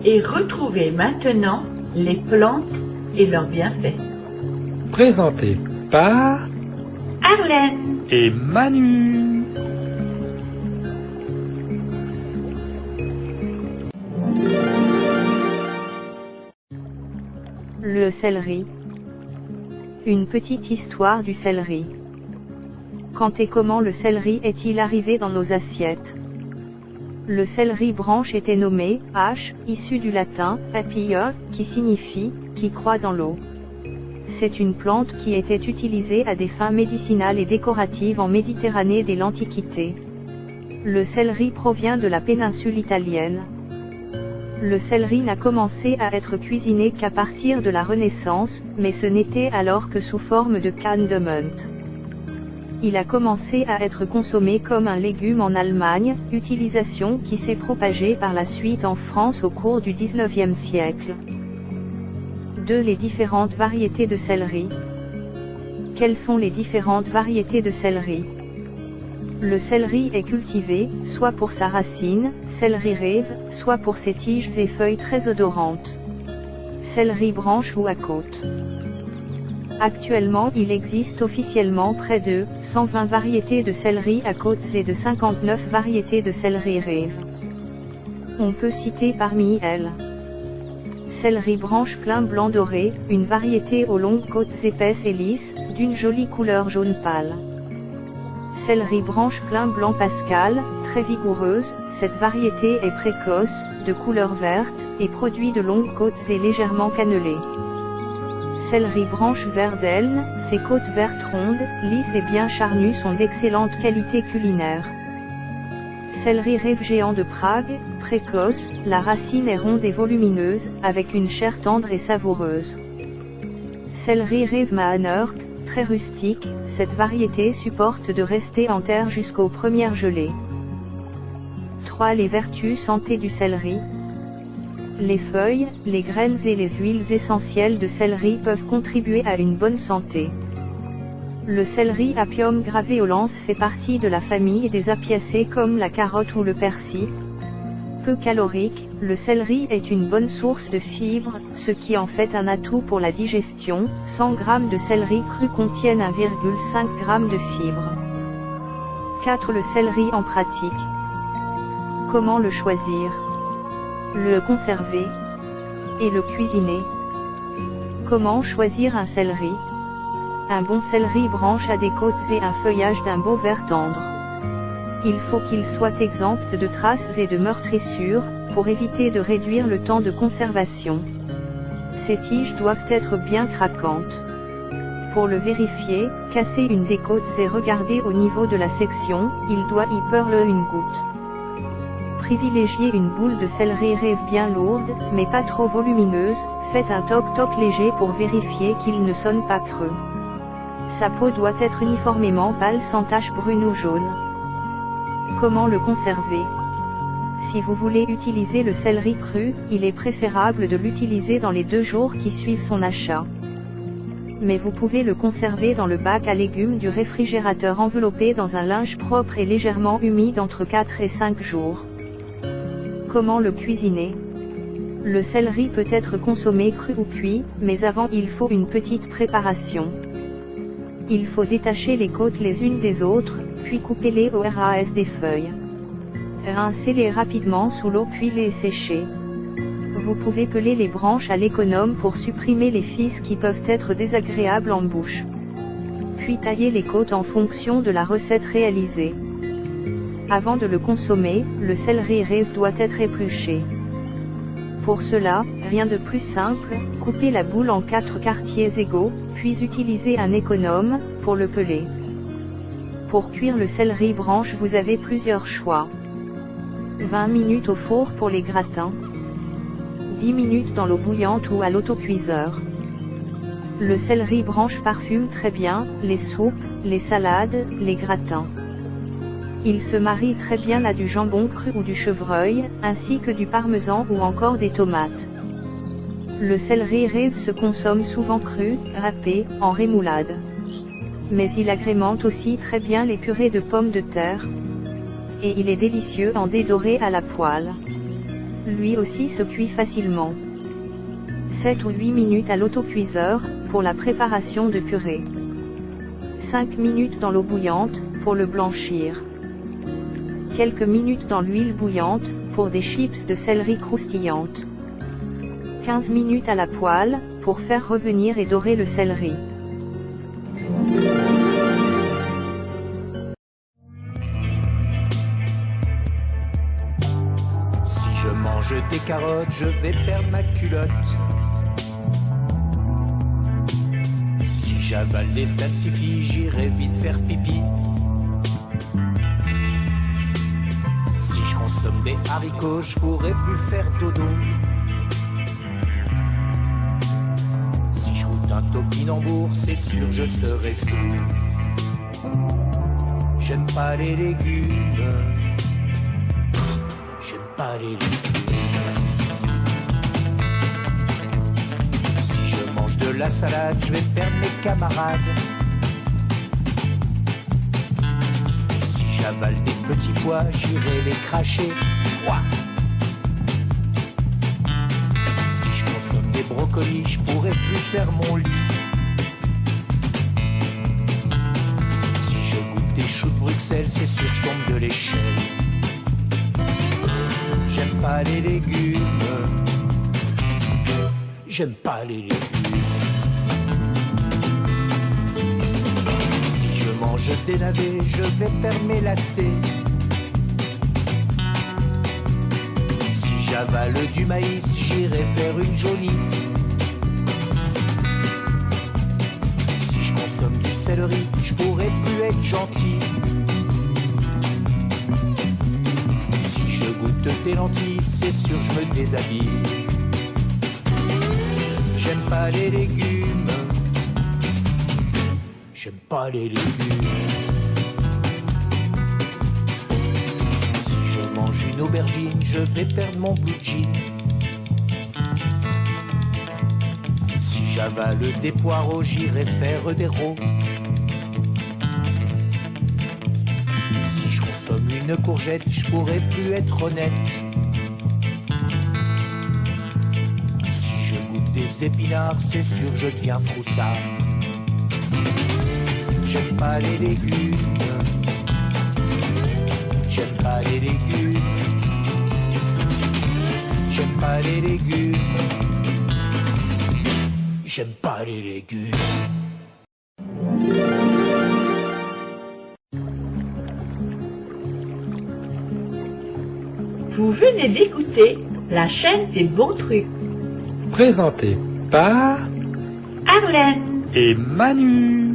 et retrouvez maintenant les plantes et leurs bienfaits. Présenté par Arlène et Manu. Le céleri. Une petite histoire du céleri. Quand et comment le céleri est-il arrivé dans nos assiettes? Le céleri branche était nommé H, issu du latin papilla, qui signifie qui croît dans l'eau. C'est une plante qui était utilisée à des fins médicinales et décoratives en Méditerranée dès l'Antiquité. Le céleri provient de la péninsule italienne. Le céleri n'a commencé à être cuisiné qu'à partir de la Renaissance, mais ce n'était alors que sous forme de canne de menthe. Il a commencé à être consommé comme un légume en Allemagne, utilisation qui s'est propagée par la suite en France au cours du XIXe siècle. 2. Les différentes variétés de céleri. Quelles sont les différentes variétés de céleri? Le céleri est cultivé, soit pour sa racine, céleri rêve, soit pour ses tiges et feuilles très odorantes. Céleri branche ou à côte. Actuellement il existe officiellement près de 120 variétés de céleri à côtes et de 59 variétés de céleri rêve. On peut citer parmi elles céleri branche plein blanc doré, une variété aux longues côtes épaisses et lisses, d'une jolie couleur jaune pâle. Céleri branche plein blanc pascal, très vigoureuse, cette variété est précoce, de couleur verte, et produit de longues côtes et légèrement cannelées. Céleri branche vert d'Elne, ses côtes vertes rondes, lisses et bien charnues sont d'excellente qualité culinaire. Céleri rêve géant de Prague, précoce, la racine est ronde et volumineuse, avec une chair tendre et savoureuse. Céleri rêve Mahanerk, très rustique, cette variété supporte de rester en terre jusqu'aux premières gelées. 3. Les vertus santé du céleri. Les feuilles, les graines et les huiles essentielles de céleri peuvent contribuer à une bonne santé. Le céleri Apium graveolens fait partie de la famille des apiacées comme la carotte ou le persil. Peu calorique, le céleri est une bonne source de fibres, ce qui en fait un atout pour la digestion. 100 g de céleri cru contiennent 1,5 g de fibres. 4. Le céleri en pratique. Comment le choisir? Le conserver et le cuisiner. Comment choisir un céleri? Un bon céleri branche a des côtes et un feuillage d'un beau vert tendre. Il faut qu'il soit exempt de traces et de meurtrissures, pour éviter de réduire le temps de conservation. Ses tiges doivent être bien craquantes. Pour le vérifier, cassez une des côtes et regardez au niveau de la section, il doit y perler une goutte. Privilégiez une boule de céleri rêve bien lourde, mais pas trop volumineuse, faites un toc-toc léger pour vérifier qu'il ne sonne pas creux. Sa peau doit être uniformément pâle sans taches brunes ou jaunes. Comment le conserver? Si vous voulez utiliser le céleri cru, il est préférable de l'utiliser dans les 2 jours qui suivent son achat. Mais vous pouvez le conserver dans le bac à légumes du réfrigérateur enveloppé dans un linge propre et légèrement humide entre 4 et 5 jours. Comment le cuisiner? Le céleri peut être consommé cru ou cuit, mais avant il faut une petite préparation. Il faut détacher les côtes les unes des autres, puis couper-les au ras des feuilles. Rincez-les rapidement sous l'eau puis les sécher. Vous pouvez peler les branches à l'économe pour supprimer les fils qui peuvent être désagréables en bouche. Puis taillez les côtes en fonction de la recette réalisée. Avant de le consommer, le céleri rêve doit être épluché. Pour cela, rien de plus simple, coupez la boule en 4 quartiers égaux, puis utilisez un économe, pour le peler. Pour cuire le céleri branche vous avez plusieurs choix. 20 minutes au four pour les gratins. 10 minutes dans l'eau bouillante ou à l'autocuiseur. Le céleri branche parfume très bien, les soupes, les salades, les gratins. Il se marie très bien à du jambon cru ou du chevreuil, ainsi que du parmesan ou encore des tomates. Le céleri rêve se consomme souvent cru, râpé, en rémoulade. Mais il agrémente aussi très bien les purées de pommes de terre. Et il est délicieux en dés dorés à la poêle. lui aussi se cuit facilement. 7 ou 8 minutes à l'autocuiseur, pour la préparation de purée. 5 minutes dans l'eau bouillante, pour le blanchir. Quelques minutes dans l'huile bouillante, pour des chips de céleri croustillantes. 15 minutes à la poêle, pour faire revenir et dorer le céleri. Si je mange des carottes, je vais perdre ma culotte. Si j'avale des salsifis, j'irai vite faire pipi. Si je consomme des haricots, je pourrai plus faire dodo. Si je goûte un topinambour, c'est sûr je serai sourd. J'aime pas les légumes. J'aime pas les légumes. Si je mange de la salade, je vais perdre mes camarades. Si j'avale des petits pois, j'irai les cracher. Pouah. Si je consomme des brocolis, je pourrai plus faire mon lit. Si je goûte des choux de Bruxelles, c'est sûr je tombe de l'échelle. J'aime pas les légumes. J'aime pas les légumes. Si je mange des navets, je vais perdre mes lacets. Si j'avale du maïs, j'irai faire une jaunisse. Si je consomme du céleri, je pourrai plus être gentil. Si je goûte des lentilles, c'est sûr je me déshabille. J'aime pas les légumes. J'aime pas les légumes. Si je mange une aubergine, je vais perdre mon blue jean. Si j'avale des poireaux, j'irai faire des rots. Si je consomme une courgette, je pourrai plus être honnête. Si je goûte des épinards, c'est sûr je deviens froussard. J'aime pas les légumes. J'aime pas les légumes. J'aime pas les légumes. J'aime pas les légumes. Vous venez d'écouter la chaîne des bons trucs. Présenté par Arlène. et Manu.